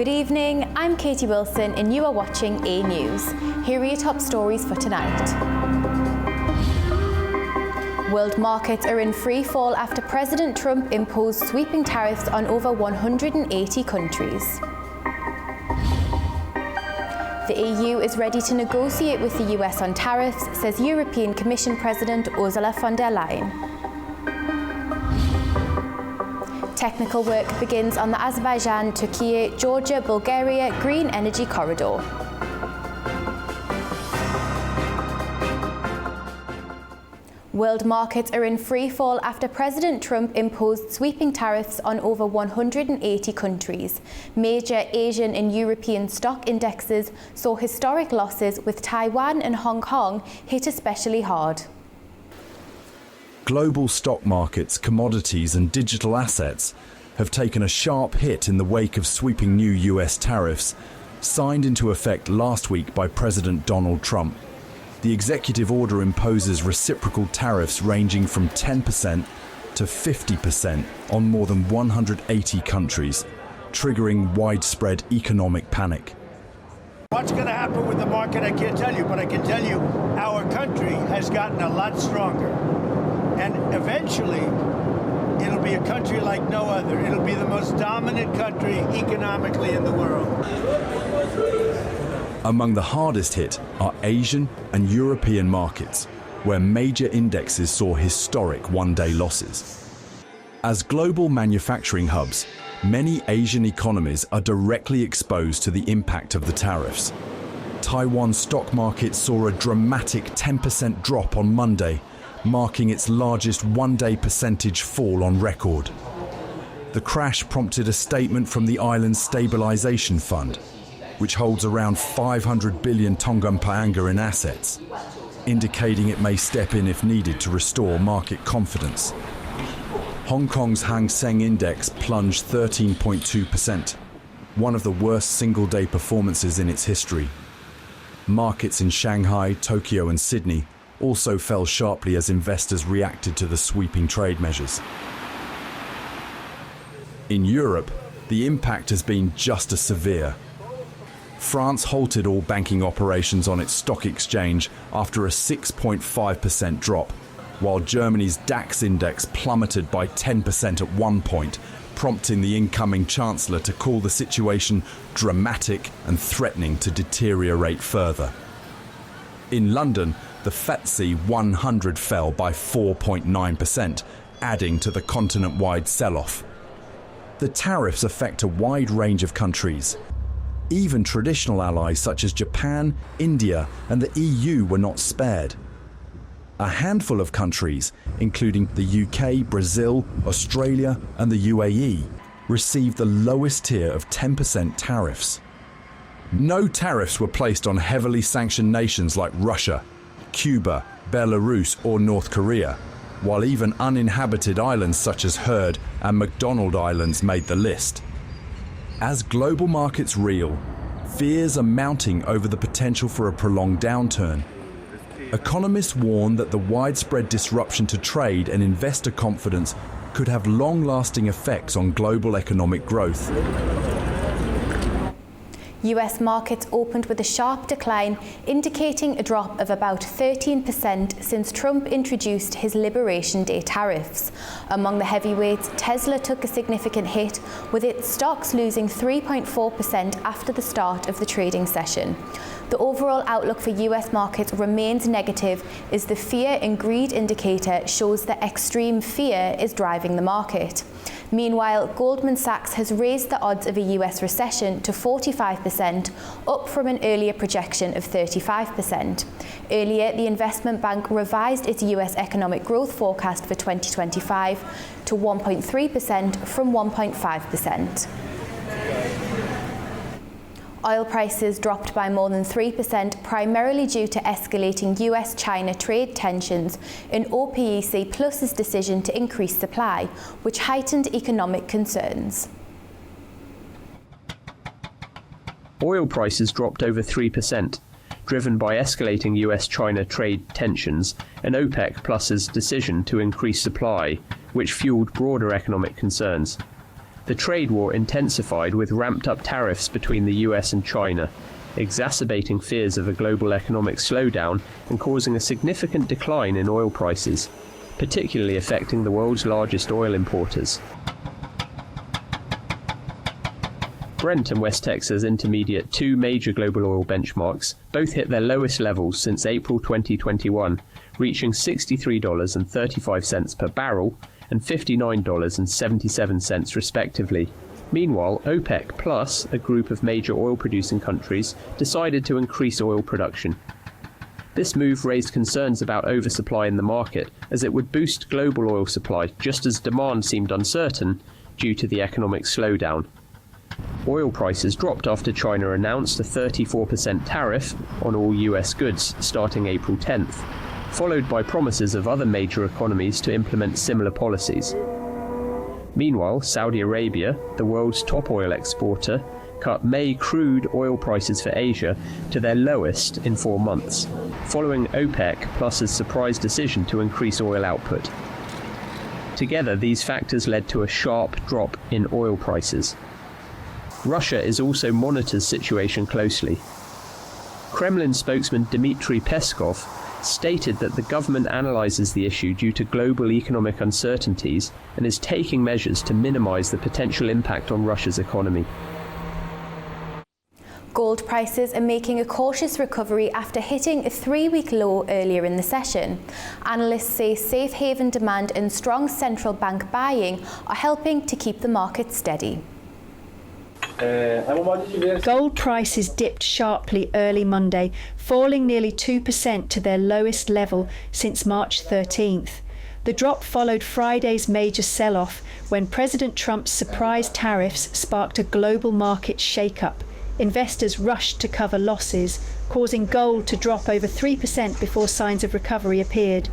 Good evening, I'm Katie Wilson and you are watching AnewZ. Here are your top stories for tonight. World markets are in free fall after President Trump imposed sweeping tariffs on over 180 countries. The EU is ready to negotiate with the US on tariffs, says European Commission President Ursula von der Leyen. Technical work begins on the Azerbaijan, Turkey, Georgia, Bulgaria green energy corridor. World markets are in free fall after President Trump imposed sweeping tariffs on over 180 countries. Major Asian and European stock indexes saw historic losses, with Taiwan and Hong Kong hit especially hard. Global stock markets, commodities and digital assets have taken a sharp hit in the wake of sweeping new US tariffs signed into effect last week by President Donald Trump. The executive order imposes reciprocal tariffs ranging from 10% to 50% on more than 180 countries, triggering widespread economic panic. What's going to happen with the market, I can't tell you, but I can tell you our country has gotten a lot stronger. And eventually, it'll be a country like no other. It'll be the most dominant country economically in the world. Among the hardest hit are Asian and European markets, where major indexes saw historic one-day losses. As global manufacturing hubs, many Asian economies are directly exposed to the impact of the tariffs. Taiwan's stock market saw a dramatic 10% drop on Monday, marking its largest one-day percentage fall on record. The crash prompted a statement from the island's stabilization fund, which holds around 500 billion Tongan Paanga in assets, indicating it may step in if needed to restore market confidence. Hong Kong's Hang Seng Index plunged 13.2%, one of the worst single-day performances in its history. Markets in Shanghai, Tokyo and Sydney also fell sharply as investors reacted to the sweeping trade measures. In Europe, the impact has been just as severe. France halted all banking operations on its stock exchange after a 6.5% drop, while Germany's DAX index plummeted by 10% at one point, prompting the incoming chancellor to call the situation dramatic and threatening to deteriorate further. In London, the FTSE 100 fell by 4.9%, adding to the continent-wide sell-off. The tariffs affect a wide range of countries. Even traditional allies such as Japan, India and the EU were not spared. A handful of countries, including the UK, Brazil, Australia and the UAE, received the lowest tier of 10% tariffs. No tariffs were placed on heavily sanctioned nations like Russia, Cuba, Belarus or North Korea, while even uninhabited islands such as Heard and McDonald Islands made the list. As global markets reel, fears are mounting over the potential for a prolonged downturn. Economists warn that the widespread disruption to trade and investor confidence could have long-lasting effects on global economic growth. US markets opened with a sharp decline, indicating a drop of about 13% since Trump introduced his Liberation Day tariffs. Among the heavyweights, Tesla took a significant hit, with its stocks losing 3.4% after the start of the trading session. The overall outlook for US markets remains negative as the fear and greed indicator shows that extreme fear is driving the market. Meanwhile, Goldman Sachs has raised the odds of a US recession to 45%, up from an earlier projection of 35%. Earlier, the investment bank revised its US economic growth forecast for 2025 to 1.3% from 1.5%. Oil prices dropped by more than 3%, primarily due to escalating US-China trade tensions and OPEC Plus's decision to increase supply, which heightened economic concerns. Oil prices dropped over 3%, driven by escalating US-China trade tensions and OPEC Plus's decision to increase supply, which fueled broader economic concerns. The trade war intensified with ramped-up tariffs between the US and China, exacerbating fears of a global economic slowdown and causing a significant decline in oil prices, particularly affecting the world's largest oil importers. Brent and West Texas Intermediate, two major global oil benchmarks, both hit their lowest levels since April 2021, reaching $63.35 per barrel and $59.77 respectively. Meanwhile, OPEC Plus, a group of major oil-producing countries, decided to increase oil production. This move raised concerns about oversupply in the market, as it would boost global oil supply just as demand seemed uncertain due to the economic slowdown. Oil prices dropped after China announced a 34% tariff on all US goods starting April 10th, followed by promises of other major economies to implement similar policies. Meanwhile, Saudi Arabia, the world's top oil exporter, cut May crude oil prices for Asia to their lowest in 4 months, following OPEC Plus's surprise decision to increase oil output. Together, these factors led to a sharp drop in oil prices. Russia is also monitors the situation closely. Kremlin spokesman Dmitry Peskov stated that the government analyzes the issue due to global economic uncertainties and is taking measures to minimize the potential impact on Russia's economy. Gold prices are making a cautious recovery after hitting a 3-week low earlier in the session. Analysts say safe haven demand and strong central bank buying are helping to keep the market steady. Gold prices dipped sharply early Monday, falling nearly 2% to their lowest level since March 13th. The drop followed Friday's major sell-off when President Trump's surprise tariffs sparked a global market shake-up. Investors rushed to cover losses, causing gold to drop over 3% before signs of recovery appeared.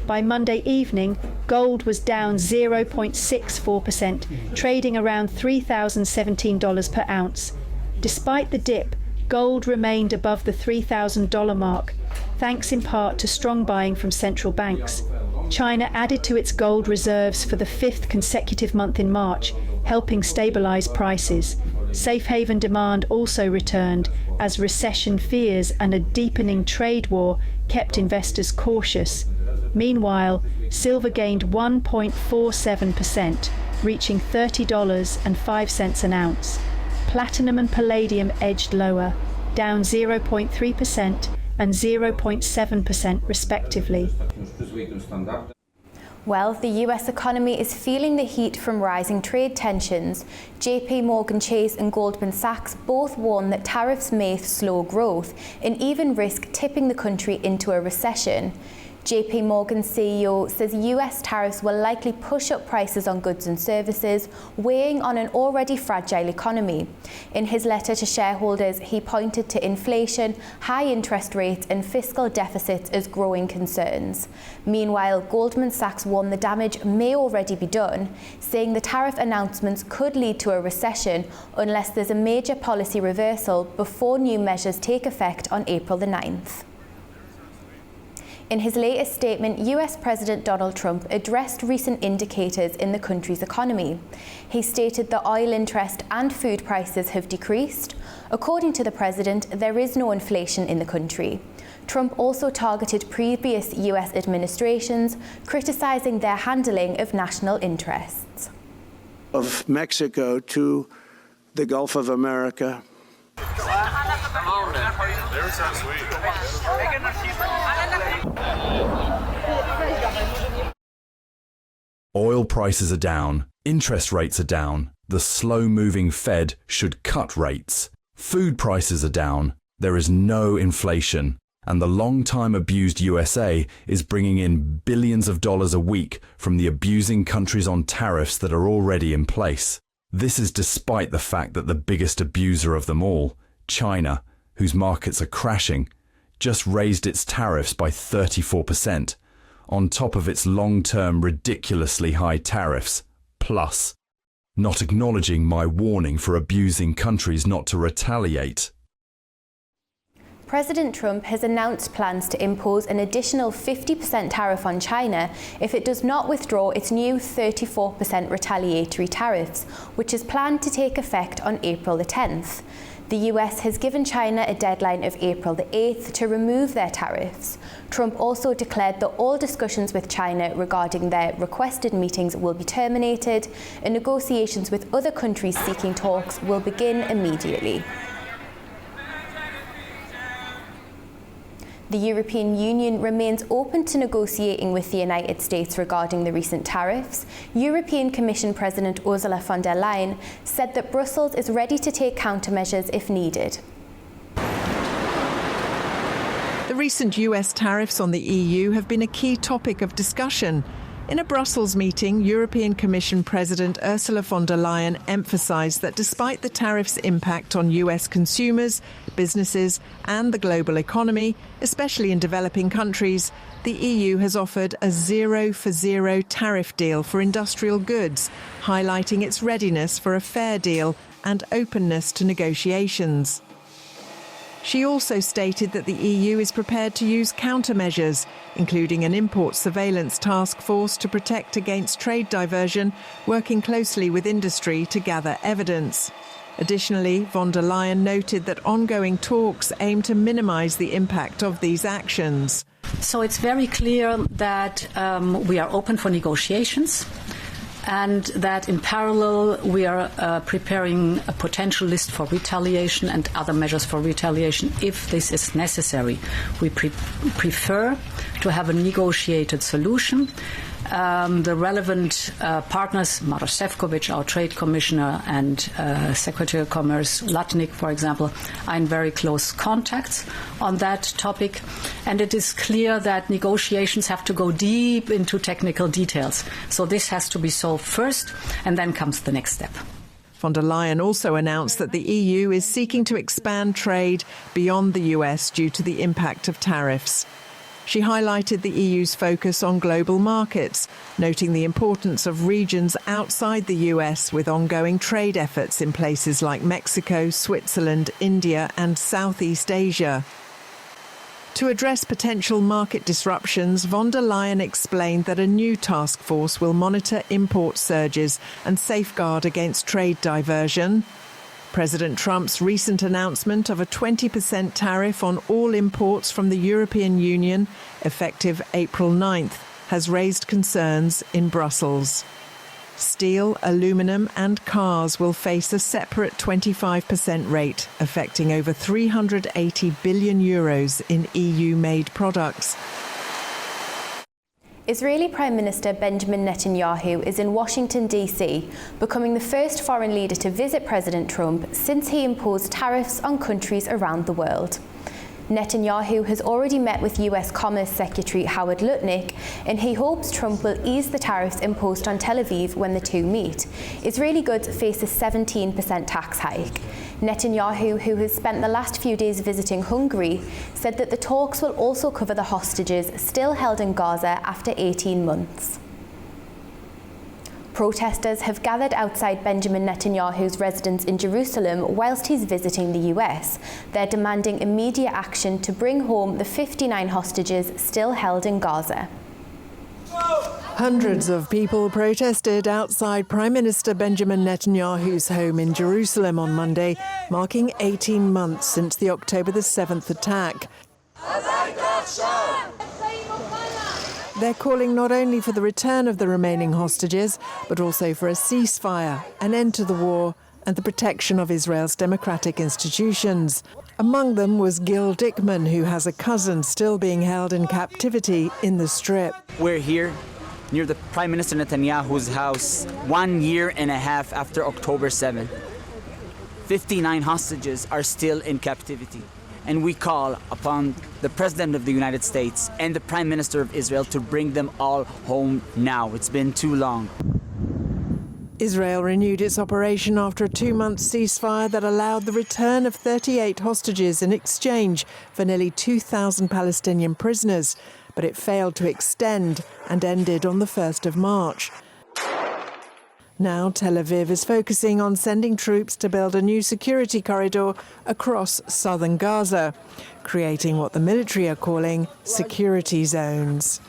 By Monday evening, gold was down 0.64%, trading around $3,017 per ounce. Despite the dip, gold remained above the $3,000 mark, thanks in part to strong buying from central banks. China added to its gold reserves for the 5th consecutive month in March, helping stabilize prices. Safe haven demand also returned as recession fears and a deepening trade war kept investors cautious. Meanwhile, silver gained 1.47%, reaching $30.05 an ounce. Platinum and palladium edged lower, down 0.3% and 0.7% respectively. Well, the US economy is feeling the heat from rising trade tensions. JP Morgan Chase and Goldman Sachs both warn that tariffs may slow growth and even risk tipping the country into a recession. JP Morgan's CEO says US tariffs will likely push up prices on goods and services, weighing on an already fragile economy. In his letter to shareholders, he pointed to inflation, high interest rates and fiscal deficits as growing concerns. Meanwhile, Goldman Sachs warned the damage may already be done, saying the tariff announcements could lead to a recession unless there's a major policy reversal before new measures take effect on April the 9th. In his latest statement, US President Donald Trump addressed recent indicators in the country's economy. He stated that oil interest and food prices have decreased. According to the president, there is no inflation in the country. Trump also targeted previous US administrations, criticizing their handling of national interests. Of Mexico to the Gulf of America. They're so sweet. Oil prices are down, interest rates are down, the slow-moving Fed should cut rates. Food prices are down, there is no inflation, and the long-time abused USA is bringing in billions of dollars a week from the abusing countries on tariffs that are already in place. This is despite the fact that the biggest abuser of them all, China, whose markets are crashing, just raised its tariffs by 34%, on top of its long-term ridiculously high tariffs, plus, not acknowledging my warning for abusing countries not to retaliate. President Trump has announced plans to impose an additional 50% tariff on China if it does not withdraw its new 34% retaliatory tariffs, which is planned to take effect on April the 10th. The US has given China a deadline of April the 8th to remove their tariffs. Trump also declared that all discussions with China regarding their requested meetings will be terminated, and negotiations with other countries seeking talks will begin immediately. The European Union remains open to negotiating with the United States regarding the recent tariffs. European Commission President Ursula von der Leyen said that Brussels is ready to take countermeasures if needed. The recent US tariffs on the EU have been a key topic of discussion. In a Brussels meeting, European Commission President Ursula von der Leyen emphasised that despite the tariffs' impact on US consumers, businesses and the global economy, especially in developing countries, the EU has offered a zero-for-zero tariff deal for industrial goods, highlighting its readiness for a fair deal and openness to negotiations. She also stated that the EU is prepared to use countermeasures, including an import surveillance task force to protect against trade diversion, working closely with industry to gather evidence. Additionally, von der Leyen noted that ongoing talks aim to minimise the impact of these actions. So it's very clear that we are open for negotiations, and that in parallel we are preparing a potential list for retaliation and other measures for retaliation if this is necessary. We prefer to have a negotiated solution. The relevant partners, Maroš Šefčovič, our Trade Commissioner, and Secretary of Commerce Latnik, for example, are in very close contacts on that topic. And it is clear that negotiations have to go deep into technical details. So this has to be solved first, and then comes the next step. Von der Leyen also announced that the EU is seeking to expand trade beyond the US due to the impact of tariffs. She highlighted the EU's focus on global markets, noting the importance of regions outside the US with ongoing trade efforts in places like Mexico, Switzerland, India and Southeast Asia. To address potential market disruptions, von der Leyen explained that a new task force will monitor import surges and safeguard against trade diversion. President Trump's recent announcement of a 20% tariff on all imports from the European Union, effective April 9th, has raised concerns in Brussels. Steel, aluminium and cars will face a separate 25% rate, affecting over €380 billion in EU-made products. Israeli Prime Minister Benjamin Netanyahu is in Washington, D.C., becoming the first foreign leader to visit President Trump since he imposed tariffs on countries around the world. Netanyahu has already met with US Commerce Secretary Howard Lutnick, and he hopes Trump will ease the tariffs imposed on Tel Aviv when the two meet. Israeli goods face a 17% tax hike. Netanyahu, who has spent the last few days visiting Hungary, said that the talks will also cover the hostages still held in Gaza after 18 months. Protesters have gathered outside Benjamin Netanyahu's residence in Jerusalem whilst he's visiting the US. They're demanding immediate action to bring home the 59 hostages still held in Gaza. Hundreds of people protested outside Prime Minister Benjamin Netanyahu's home in Jerusalem on Monday, marking 18 months since the October the 7th attack. They're calling not only for the return of the remaining hostages, but also for a ceasefire, an end to the war, and the protection of Israel's democratic institutions. Among them was Gil Dickman, who has a cousin still being held in captivity in the Strip. We're here near the Prime Minister Netanyahu's house 1 year and a half after October 7th. 59 hostages are still in captivity. And we call upon the President of the United States and the Prime Minister of Israel to bring them all home now. It's been too long. Israel renewed its operation after a 2-month ceasefire that allowed the return of 38 hostages in exchange for nearly 2,000 Palestinian prisoners, but it failed to extend and ended on the 1st of March. Now Tel Aviv is focusing on sending troops to build a new security corridor across southern Gaza, creating what the military are calling security zones.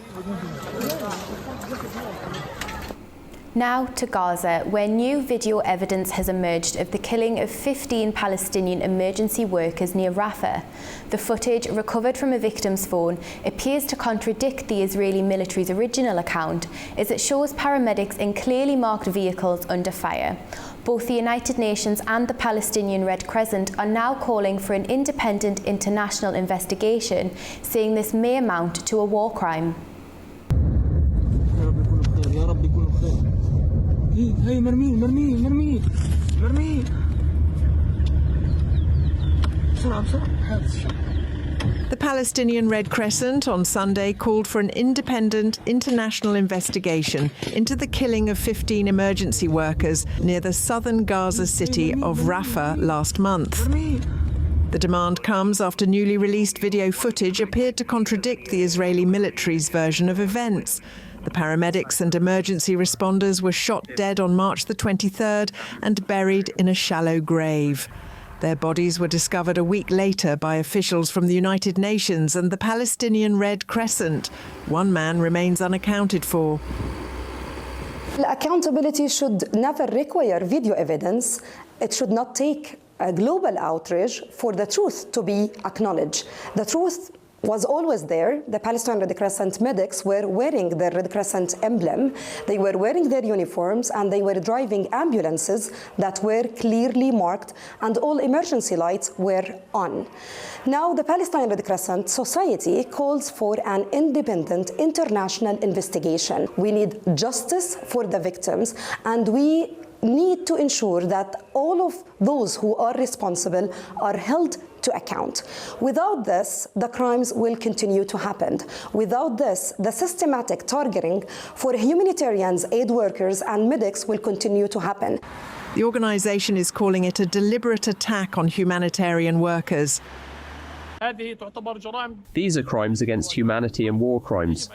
Now to Gaza, where new video evidence has emerged of the killing of 15 Palestinian emergency workers near Rafah. The footage, recovered from a victim's phone, appears to contradict the Israeli military's original account, as it shows paramedics in clearly marked vehicles under fire. Both the United Nations and the Palestinian Red Crescent are now calling for an independent international investigation, saying this may amount to a war crime. The Palestinian Red Crescent on Sunday called for an independent international investigation into the killing of 15 emergency workers near the southern Gaza city of Rafah last month. The demand comes after newly released video footage appeared to contradict the Israeli military's version of events. The paramedics and emergency responders were shot dead on March the 23rd and buried in a shallow grave. Their bodies were discovered a week later by officials from the United Nations and the Palestinian Red Crescent. One man remains unaccounted for. Accountability should never require video evidence. It should not take a global outrage for the truth to be acknowledged. The truth was always there. The Palestinian Red Crescent medics were wearing their Red Crescent emblem. They were wearing their uniforms and they were driving ambulances that were clearly marked and all emergency lights were on. Now the Palestinian Red Crescent Society calls for an independent international investigation. We need justice for the victims and we need to ensure that all of those who are responsible are held to account. Without this, the crimes will continue to happen. Without this, the systematic targeting for humanitarians, aid workers, and medics will continue to happen. The organisation is calling it a deliberate attack on humanitarian workers. These are crimes against humanity and war crimes.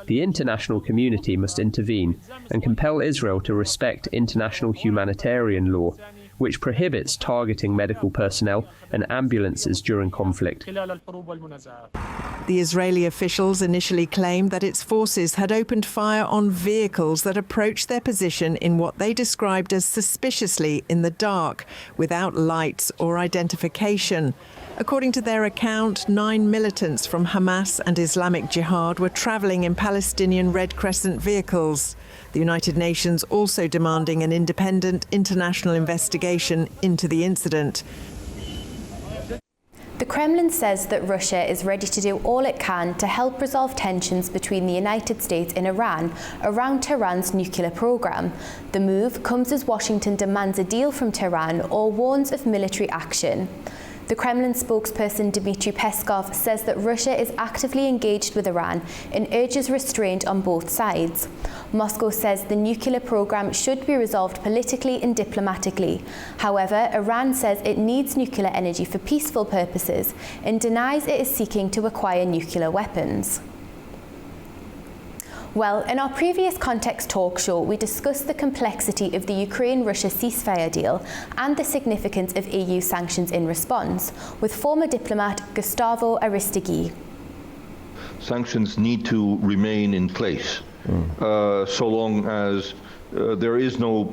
The international community must intervene and compel Israel to respect international humanitarian law, which prohibits targeting medical personnel and ambulances during conflict. The Israeli officials initially claimed that its forces had opened fire on vehicles that approached their position in what they described as suspiciously in the dark, without lights or identification. According to their account, 9 militants from Hamas and Islamic Jihad were travelling in Palestinian Red Crescent vehicles. The United Nations also demanding an independent international investigation into the incident. The Kremlin says that Russia is ready to do all it can to help resolve tensions between the United States and Iran around Tehran's nuclear program. The move comes as Washington demands a deal from Tehran or warns of military action. The Kremlin spokesperson Dmitry Peskov says that Russia is actively engaged with Iran and urges restraint on both sides. Moscow says the nuclear program should be resolved politically and diplomatically. However, Iran says it needs nuclear energy for peaceful purposes and denies it is seeking to acquire nuclear weapons. Well, in our previous Context talk show, we discussed the complexity of the Ukraine-Russia ceasefire deal and the significance of EU sanctions in response, with former diplomat Gustavo Aristegui. Sanctions need to remain in place so long as there is no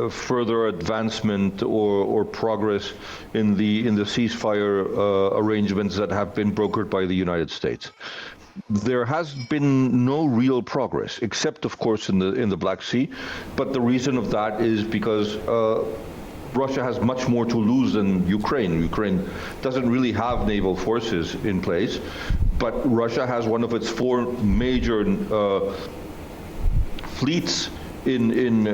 further advancement or progress in the ceasefire arrangements that have been brokered by the United States. There has been no real progress, except, of course, in the Black Sea. But the reason of that is because Russia has much more to lose than Ukraine. Ukraine doesn't really have naval forces in place, but Russia has one of its 4 major fleets in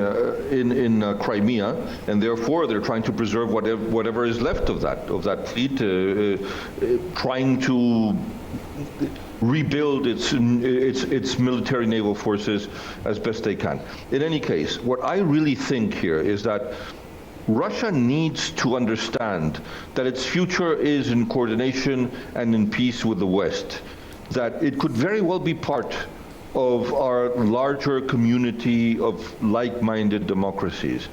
Crimea, and therefore they're trying to preserve whatever is left of that fleet, trying to rebuild its military naval forces as best they can. In any case, what I really think here is that Russia needs to understand that its future is in coordination and in peace with the West, that it could very well be part of our larger community of like-minded democracies.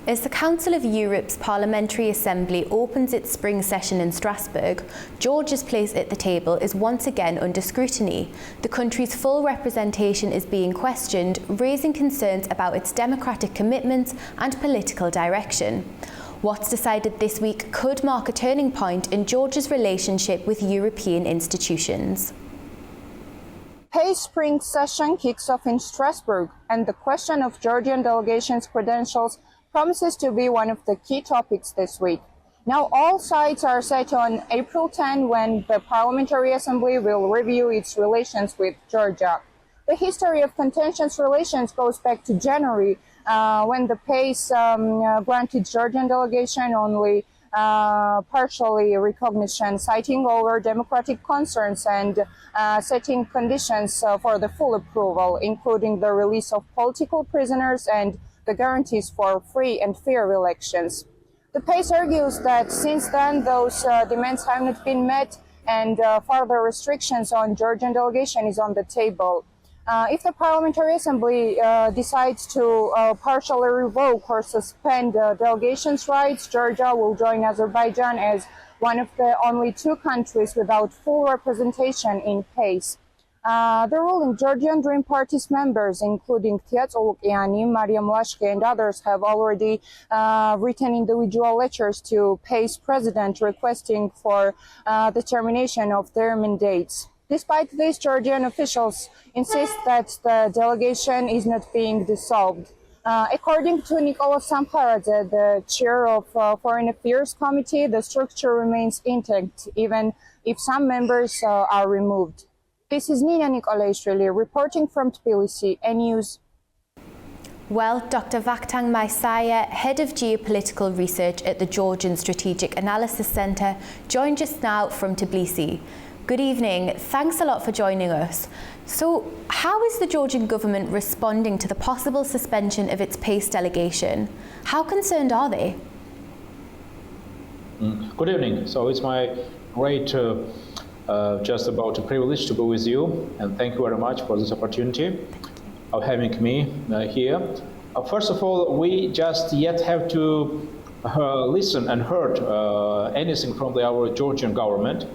As the Council of Europe's Parliamentary Assembly opens its spring session in Strasbourg, Georgia's place at the table is once again under scrutiny. The country's full representation is being questioned, raising concerns about its democratic commitments and political direction. What's decided this week could mark a turning point in Georgia's relationship with European institutions. PACE spring session kicks off in Strasbourg, and the question of Georgian delegation's credentials promises to be one of the key topics this week. Now all sides are set on April 10 when the Parliamentary Assembly will review its relations with Georgia. The history of contentious relations goes back to January when the PACE granted Georgian delegation only partially recognition, citing over democratic concerns and setting conditions for the full approval, including the release of political prisoners and the guarantees for free and fair elections. The PACE argues that since then those demands have not been met and further restrictions on Georgian delegation is on the table. If the Parliamentary Assembly decides to partially revoke or suspend delegations' rights, Georgia will join Azerbaijan as one of the only two countries without full representation in PACE. The ruling Georgian Dream Party's members, including Tiats Olukiani, Mariam Lashke, and others, have already written individual letters to PACE president requesting for the termination of their mandates. Despite this, Georgian officials insist that the delegation is not being dissolved. According to Nikola Samharadze, the chair of Foreign Affairs Committee, the structure remains intact, even if some members are removed. This is Nina Nicolaishvili reporting from Tbilisi, AnewZ. Well, Dr. Vakhtang Maisaya, Head of Geopolitical Research at the Georgian Strategic Analysis Centre, joined just now from Tbilisi. Good evening. Thanks a lot for joining us. So, how is the Georgian government responding to the possible suspension of its PACE delegation? How concerned are they? Good evening. So it's my great just about a privilege to be with you, and thank you very much for this opportunity of having me here. First of all, we just yet have to listen and heard anything from our Georgian government,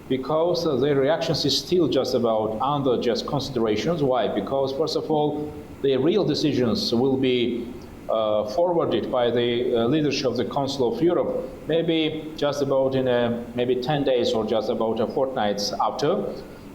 because the reactions is still just about under just considerations. Why? Because first of all, the real decisions will be forwarded by the leadership of the Council of Europe, maybe just about in maybe 10 days or just about a fortnight after.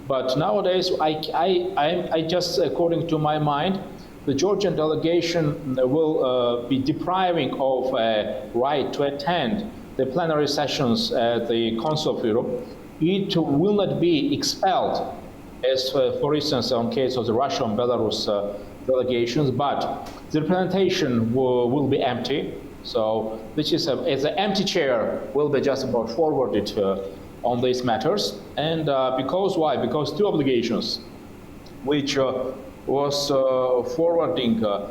But nowadays, I just, according to my mind, the Georgian delegation will be depriving of a right to attend the plenary sessions at the Council of Europe. It will not be expelled, as for instance, in case of the Russia and Belarus delegations, but the representation will be empty. So which is as an empty chair will be just about forwarded on these matters. And because why? Because two obligations, which was forwarded by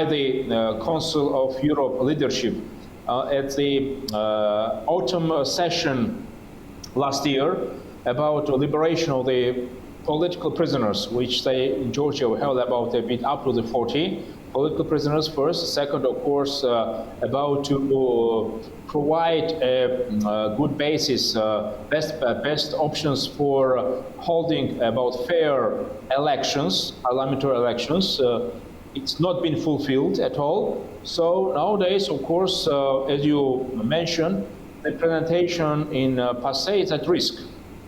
the Council of Europe leadership at the autumn session last year about the liberation of the political prisoners, which they in Georgia held about a bit up to the 40 political prisoners first. Second, of course, about to provide a good basis, best options for holding about fair elections, parliamentary elections. It's not been fulfilled at all. So nowadays, of course, as you mentioned, the representation in PACE is at risk.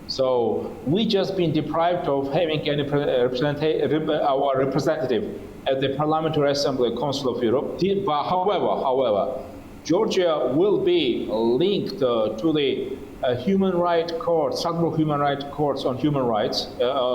So we just been deprived of having any our representative at the Parliamentary Assembly Council of Europe. But however, Georgia will be linked to the Human Rights Court, Strasbourg Human Rights Courts on Human Rights,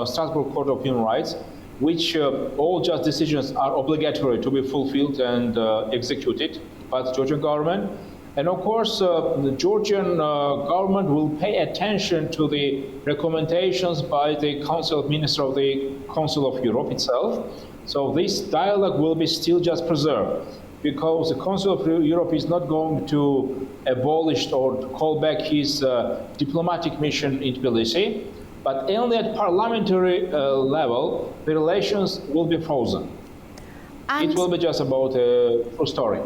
Strasbourg Court of Human Rights, which all just decisions are obligatory to be fulfilled and executed by the Georgian government. And of course, the Georgian government will pay attention to the recommendations by the Council of Ministers of the Council of Europe itself. So this dialogue will be still just preserved. because the Council of Europe is not going to abolish or to call back his diplomatic mission in Tbilisi, but only at parliamentary level, the relations will be frozen. And it will be just about a true story.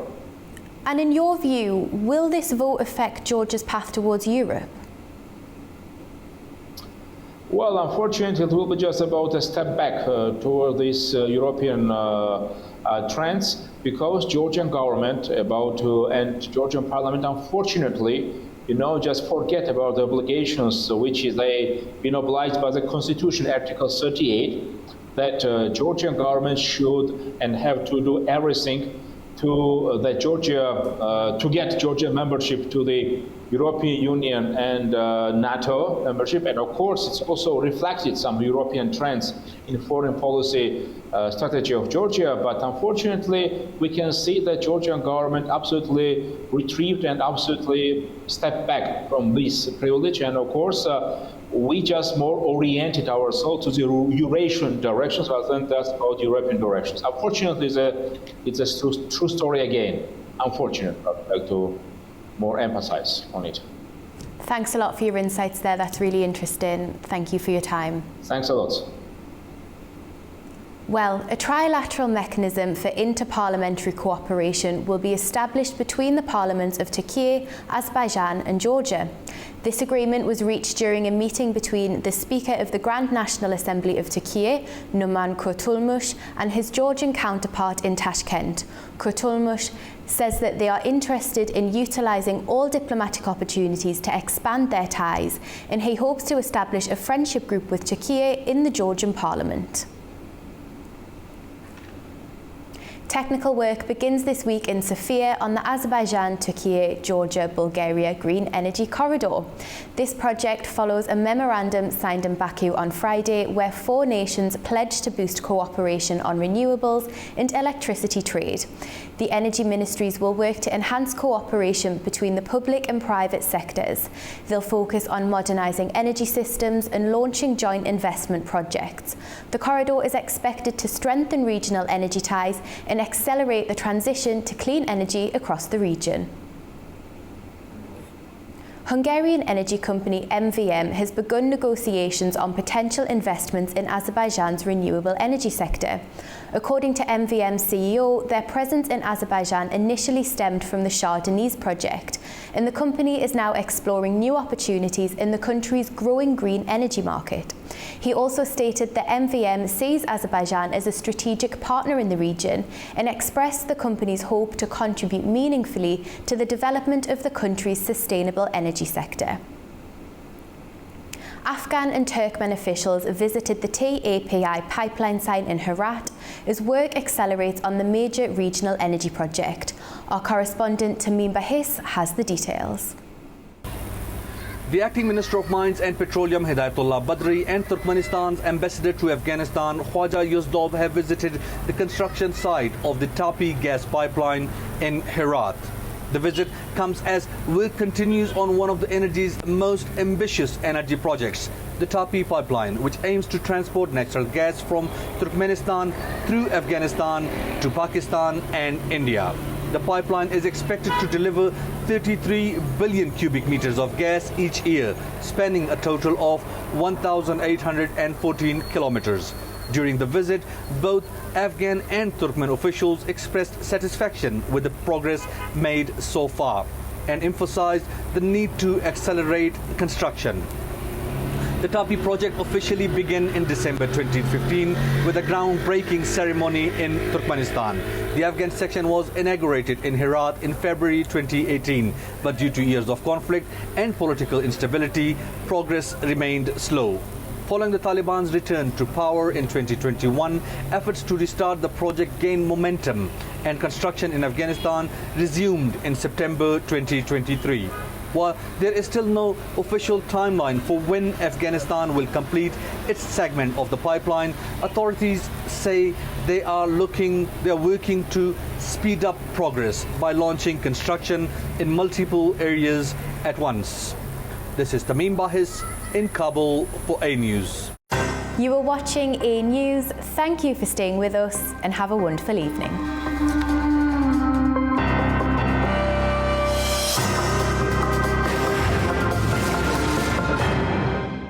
And in your view, will this vote affect Georgia's path towards Europe? Well, unfortunately, it will be just about a step back toward these European trends, because Georgian government and Georgian parliament, unfortunately, just forget about the obligations which they been obliged by the Constitution, Article 38, that Georgian government should and have to do everything to get Georgia membership to the European Union and NATO membership. And of course, it's also reflected some European trends in foreign policy strategy of Georgia. But unfortunately, we can see that Georgian government absolutely retrieved and absolutely stepped back from this privilege. And of course, we just more oriented ourselves to the Eurasian directions rather than just about European directions. Unfortunately, it's a true story again. Unfortunate, I'd like to more emphasize on it. Thanks a lot for your insights there. That's really interesting. Thank you for your time. Thanks a lot. Well, a trilateral mechanism for interparliamentary cooperation will be established between the parliaments of Turkey, Azerbaijan and Georgia. This agreement was reached during a meeting between the Speaker of the Grand National Assembly of Turkey, Numan Kurtulmuş, and his Georgian counterpart in Tashkent. Kurtulmuş says that they are interested in utilising all diplomatic opportunities to expand their ties, and he hopes to establish a friendship group with Turkey in the Georgian parliament. Technical work begins this week in Sofia on the Azerbaijan, Turkey, Georgia, Bulgaria Green Energy Corridor. This project follows a memorandum signed in Baku on Friday, where 4 nations pledged to boost cooperation on renewables and electricity trade. The energy ministries will work to enhance cooperation between the public and private sectors. They'll focus on modernising energy systems and launching joint investment projects. The corridor is expected to strengthen regional energy ties and accelerate the transition to clean energy across the region. Hungarian energy company MVM has begun negotiations on potential investments in Azerbaijan's renewable energy sector. According to MVM's CEO, their presence in Azerbaijan initially stemmed from the Shah Deniz project, and the company is now exploring new opportunities in the country's growing green energy market. He also stated that MVM sees Azerbaijan as a strategic partner in the region and expressed the company's hope to contribute meaningfully to the development of the country's sustainable energy sector. Afghan and Turkmen officials visited the TAPI pipeline site in Herat as work accelerates on the major regional energy project. Our correspondent Tamim Bahis has the details. The Acting Minister of Mines and Petroleum, Hidayatullah Badri, and Turkmenistan's ambassador to Afghanistan, Khwaja Yuzdov, have visited the construction site of the Tapi gas pipeline in Herat. The visit comes as work continues on one of the energy's most ambitious energy projects, the Tapi pipeline, which aims to transport natural gas from Turkmenistan through Afghanistan to Pakistan and India. The pipeline is expected to deliver 33 billion cubic meters of gas each year, spanning a total of 1,814 kilometers. During the visit, both Afghan and Turkmen officials expressed satisfaction with the progress made so far and emphasized the need to accelerate construction. The Tapi project officially began in December 2015 with a groundbreaking ceremony in Turkmenistan. The Afghan section was inaugurated in Herat in February 2018, but due to years of conflict and political instability, progress remained slow. Following the Taliban's return to power in 2021, efforts to restart the project gained momentum, and construction in Afghanistan resumed in September 2023. While there is still no official timeline for when Afghanistan will complete its segment of the pipeline, authorities say they are working to speed up progress by launching construction in multiple areas at once. This is Tamim Bahis in Kabul for AnewZ. You are watching AnewZ. Thank you for staying with us and have a wonderful evening.